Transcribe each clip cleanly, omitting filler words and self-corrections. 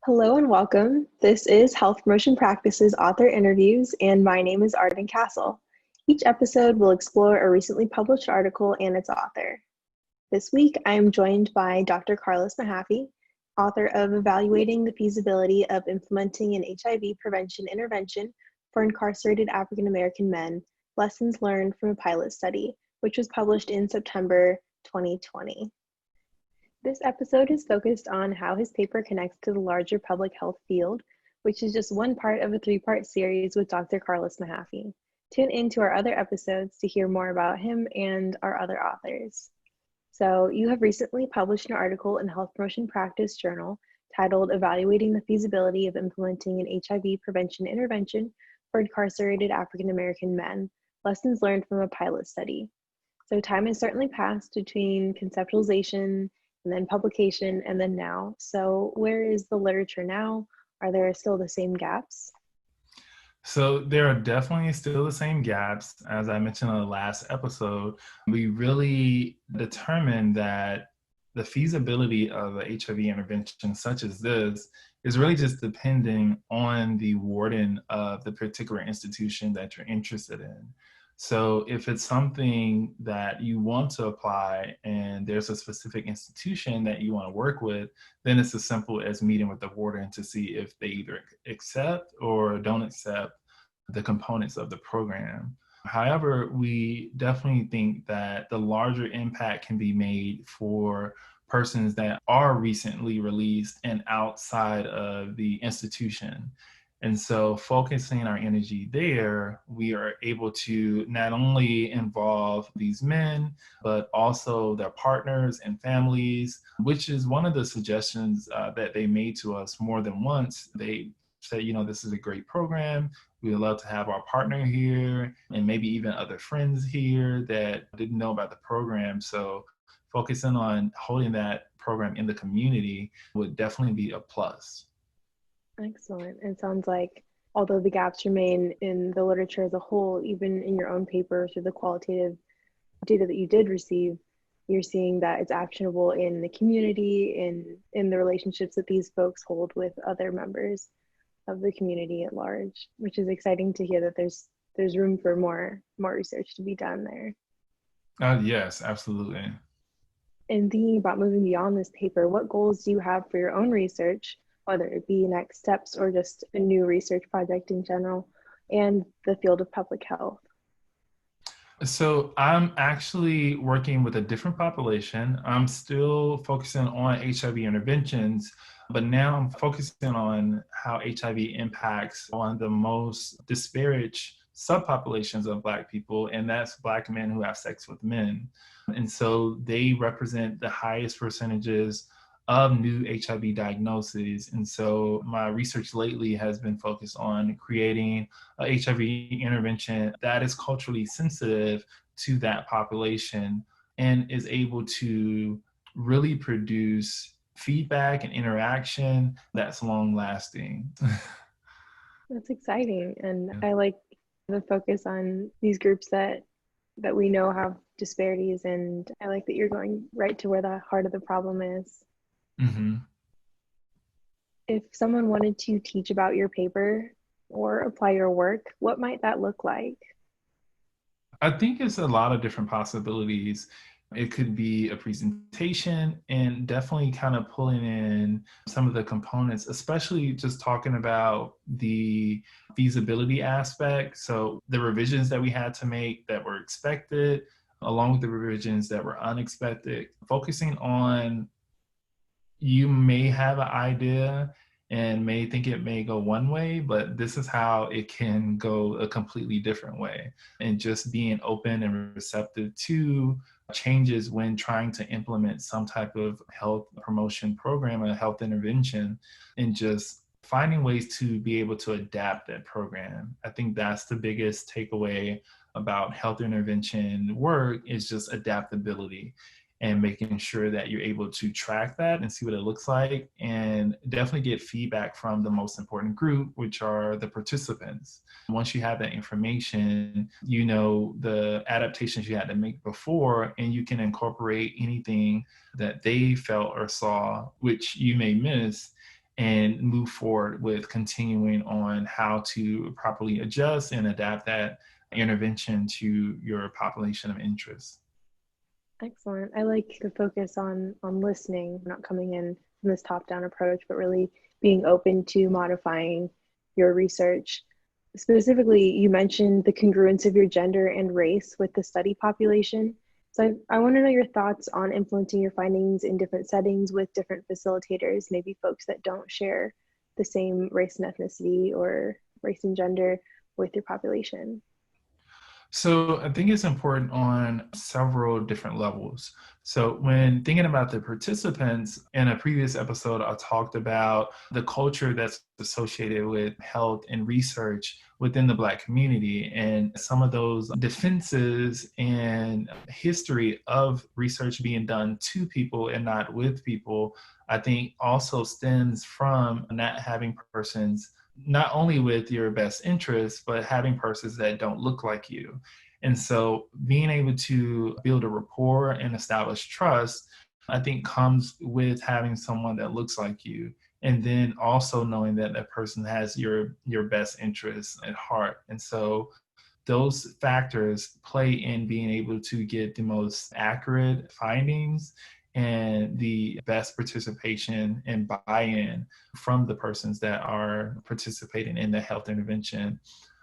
Hello and welcome. This is Health Promotion Practices author interviews, and my name is Arden Castle. Each episode will explore a recently published article and its author. This week, I am joined by Dr. Carlos Mahaffey, author of Evaluating the Feasibility of Implementing an HIV Prevention Intervention for Incarcerated African American Men, Lessons Learned from a Pilot Study, which was published in September 2020. This episode is focused on how his paper connects to the larger public health field, which is just one part of a three-part series with Dr. Carlos Mahaffey. Tune into our other episodes to hear more about him and our other authors. So you have recently published an article in Health Promotion Practice Journal titled Evaluating the Feasibility of Implementing an HIV Prevention Intervention for Incarcerated African American Men, Lessons Learned from a Pilot Study. So time has certainly passed between conceptualization and then publication, and then now. So where is the literature now? Are there still the same gaps? So there are definitely still the same gaps. As I mentioned in the last episode, we really determined that the feasibility of a HIV intervention such as this is really just depending on the warden of the particular institution that you're interested in. So if it's something that you want to apply and there's a specific institution that you want to work with, then it's as simple as meeting with the warden to see if they either accept or don't accept the components of the program. However, we definitely think that the larger impact can be made for persons that are recently released and outside of the institution. And so focusing our energy there, we are able to not only involve these men, but also their partners and families, which is one of the suggestions that they made to us more than once. They said, this is a great program. We would love to have our partner here and maybe even other friends here that didn't know about the program. So focusing on holding that program in the community would definitely be a plus. Excellent. It sounds like although the gaps remain in the literature as a whole, even in your own paper through the qualitative data that you did receive, you're seeing that it's actionable in the community, in the relationships that these folks hold with other members of the community at large, which is exciting to hear that there's room for more research to be done there. Yes, absolutely. And thinking about moving beyond this paper, what goals do you have for your own research, whether it be next steps or just a new research project in general, and the field of public health? So I'm actually working with a different population. I'm still focusing on HIV interventions, but now I'm focusing on how HIV impacts on the most disparaged subpopulations of Black people, and that's Black men who have sex with men. And so they represent the highest percentages of new HIV diagnoses. And so my research lately has been focused on creating a HIV intervention that is culturally sensitive to that population and is able to really produce feedback and interaction that's long lasting. That's exciting. And I like the focus on these groups that we know have disparities, and I like that you're going right to where the heart of the problem is. Mm-hmm. If someone wanted to teach about your paper or apply your work, what might that look like? I think it's a lot of different possibilities. It could be a presentation and definitely kind of pulling in some of the components, especially just talking about the feasibility aspect. So the revisions that we had to make that were expected, along with the revisions that were unexpected, focusing on you may have an idea and may think it may go one way, but this is how it can go a completely different way. And just being open and receptive to changes when trying to implement some type of health promotion program, a health intervention, and just finding ways to be able to adapt that program. I think that's the biggest takeaway about health intervention work is just adaptability and making sure that you're able to track that and see what it looks like and definitely get feedback from the most important group, which are the participants. Once you have that information, you know the adaptations you had to make before, and you can incorporate anything that they felt or saw, which you may miss, and move forward with continuing on how to properly adjust and adapt that intervention to your population of interest. Excellent. I like the focus on listening, not coming in from this top-down approach, but really being open to modifying your research. Specifically, you mentioned the congruence of your gender and race with the study population. So I want to know your thoughts on influencing your findings in different settings with different facilitators, maybe folks that don't share the same race and ethnicity or race and gender with your population. So I think it's important on several different levels. So when thinking about the participants, in a previous episode, I talked about the culture that's associated with health and research within the Black community, and some of those defenses and history of research being done to people and not with people, I think also stems from not having persons not only with your best interests, but having persons that don't look like you. And so being able to build a rapport and establish trust, I think comes with having someone that looks like you. And then also knowing that that person has your best interests at heart. And so those factors play in being able to get the most accurate findings and the best participation and buy-in from the persons that are participating in the health intervention.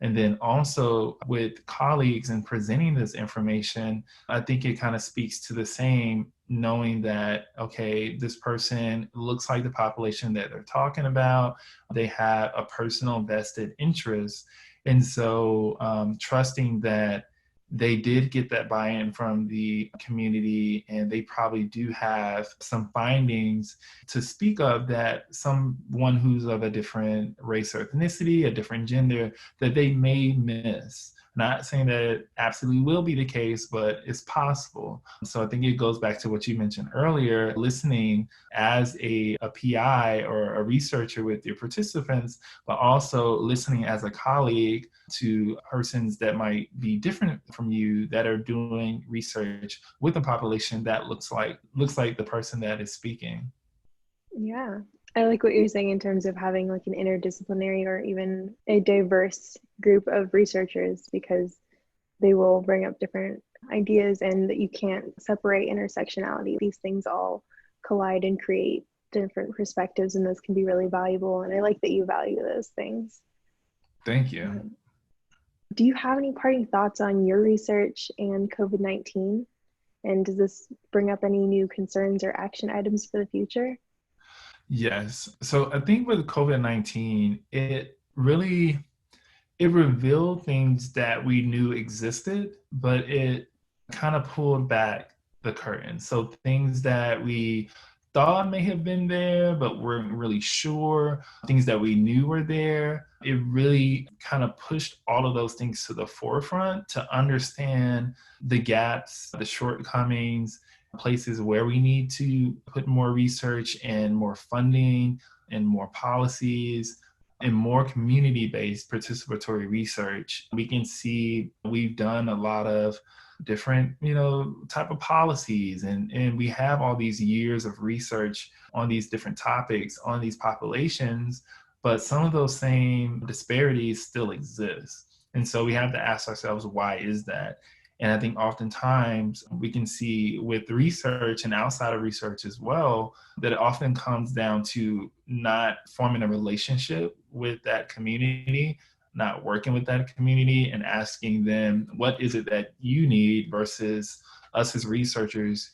And then also with colleagues and presenting this information, I think it kind of speaks to the same, knowing that, okay, this person looks like the population that they're talking about. They have a personal vested interest. And so trusting that they did get that buy-in from the community, and they probably do have some findings to speak of that someone who's of a different race or ethnicity, a different gender, that they may miss. Not saying that it absolutely will be the case, but it's possible. So I think it goes back to what you mentioned earlier, listening as a PI or a researcher with your participants, but also listening as a colleague to persons that might be different from you that are doing research with a population that looks like the person that is speaking. Yeah, I like what you're saying in terms of having like an interdisciplinary or even a diverse group of researchers, because they will bring up different ideas and that you can't separate intersectionality. These things all collide and create different perspectives, and those can be really valuable. And I like that you value those things. Thank you. Do you have any parting thoughts on your research and COVID-19? And does this bring up any new concerns or action items for the future? Yes. So I think with COVID-19, it revealed things that we knew existed, but it kind of pulled back the curtain. So things that we thought may have been there, but weren't really sure, things that we knew were there, it really kind of pushed all of those things to the forefront to understand the gaps, the shortcomings, places where we need to put more research and more funding and more policies and more community-based participatory research. We can see we've done a lot of different, type of policies, and we have all these years of research on these different topics, on these populations, but some of those same disparities still exist. And so we have to ask ourselves, why is that? And I think oftentimes we can see with research and outside of research as well, that it often comes down to not forming a relationship with that community, not working with that community and asking them, what is it that you need, versus us as researchers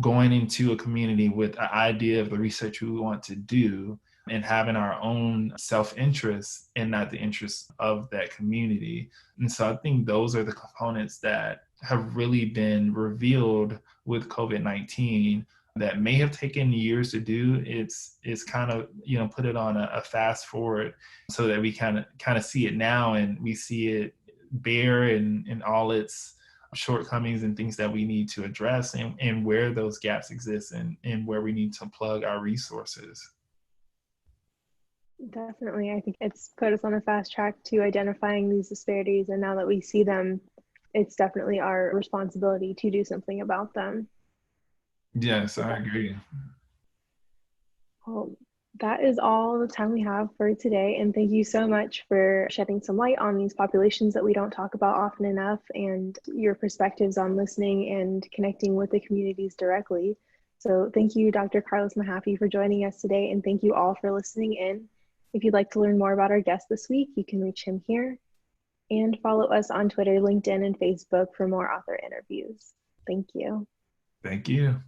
going into a community with an idea of the research we want to do and having our own self-interest and not the interests of that community. And so I think those are the components that have really been revealed with COVID-19 that may have taken years to do. It's kind of, put it on a fast forward so that we kind of see it now, and we see it bare in all its shortcomings and things that we need to address, and where those gaps exist, and where we need to plug our resources. Definitely. I think it's put us on a fast track to identifying these disparities. And now that we see them, it's definitely our responsibility to do something about them. Yes, I agree. Well, That is all the time we have for today. And thank you so much for shedding some light on these populations that we don't talk about often enough and your perspectives on listening and connecting with the communities directly. So thank you, Dr. Carlos Mahaffey, for joining us today. And thank you all for listening in. If you'd like to learn more about our guest this week, you can reach him here and follow us on Twitter, LinkedIn, and Facebook for more author interviews. Thank you. Thank you.